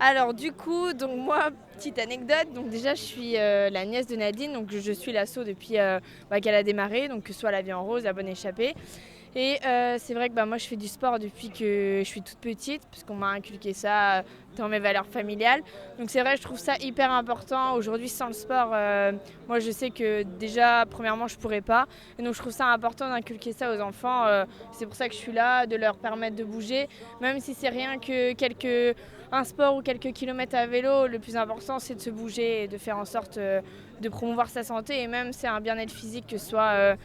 Alors du coup, donc moi, petite anecdote, donc déjà je suis la nièce de Nadine, donc je suis l'asso depuis qu'elle a démarré, donc que ce soit la vie en rose, la bonne échappée. Et c'est vrai que moi je fais du sport depuis que je suis toute petite, puisqu'on m'a inculqué ça dans mes valeurs familiales. Donc c'est vrai, je trouve ça hyper important. Aujourd'hui, sans le sport, moi je sais que déjà, premièrement, je pourrais pas. Et donc je trouve ça important d'inculquer ça aux enfants. C'est pour ça que je suis là, de leur permettre de bouger, même si c'est rien que un sport ou quelques kilomètres à vélo. Le plus important, c'est de se bouger et de faire en sorte de promouvoir sa santé. Et même c'est un bien-être physique, que ce soit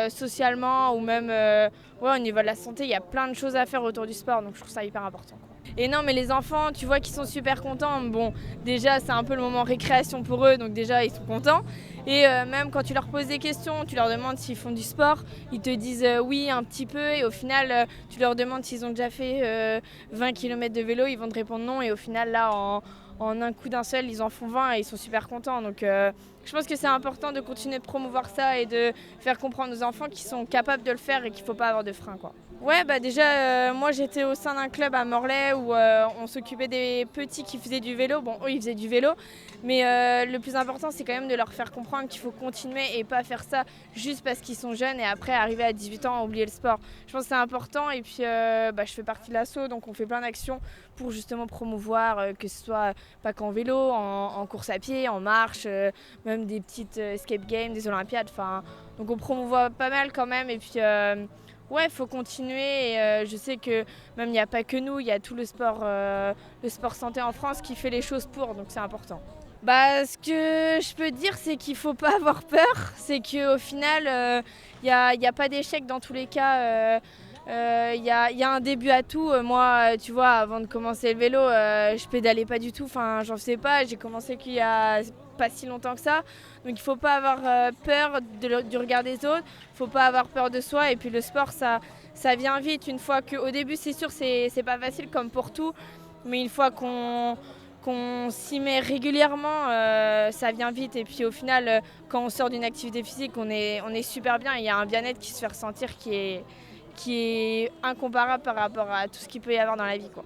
socialement ou même au niveau de la santé, il y a plein de choses à faire autour du sport, donc je trouve ça hyper important. Et non, mais les enfants, tu vois qu'ils sont super contents. Bon, déjà, c'est un peu le moment récréation pour eux, donc déjà, ils sont contents. Et même quand tu leur poses des questions, tu leur demandes s'ils font du sport, ils te disent oui, un petit peu. Et au final, tu leur demandes s'ils ont déjà fait 20 km de vélo, ils vont te répondre non. Et au final, là, en un coup d'un seul, ils en font 20 et ils sont super contents. Donc je pense que c'est important de continuer de promouvoir ça et de faire comprendre aux enfants qu'ils sont capables de le faire et qu'il ne faut pas avoir de frein, quoi. Ouais, déjà, moi j'étais au sein d'un club à Morlaix où on s'occupait des petits qui faisaient du vélo. Bon, eux ils faisaient du vélo, mais le plus important c'est quand même de leur faire comprendre qu'il faut continuer et pas faire ça juste parce qu'ils sont jeunes et après arriver à 18 ans à oublier le sport. Je pense que c'est important et puis je fais partie de l'asso, donc on fait plein d'actions pour justement promouvoir, que ce soit pas qu'en vélo, en course à pied, en marche, même des petites escape games, des olympiades. Donc on promouvoit pas mal quand même et puis ouais, il faut continuer. Et je sais que même il n'y a pas que nous, il y a tout le sport santé en France qui fait les choses pour, donc c'est important. Ce que je peux dire, c'est qu'il ne faut pas avoir peur. C'est qu'au final, y a pas d'échec dans tous les cas. Y a un début à tout. Moi, tu vois, avant de commencer le vélo, je pédalais pas du tout. Enfin, j'en faisais pas. J'ai commencé qu'il y a pas si longtemps que ça. Donc il faut pas avoir peur du regard des autres. Il faut pas avoir peur de soi. Et puis le sport, ça vient vite. Une fois qu'au début, c'est sûr, c'est pas facile comme pour tout. Mais une fois qu'on s'y met régulièrement, ça vient vite. Et puis au final, quand on sort d'une activité physique, on est super bien. Il y a un bien-être qui se fait ressentir qui est incomparable par rapport à tout ce qu'il peut y avoir dans la vie, quoi.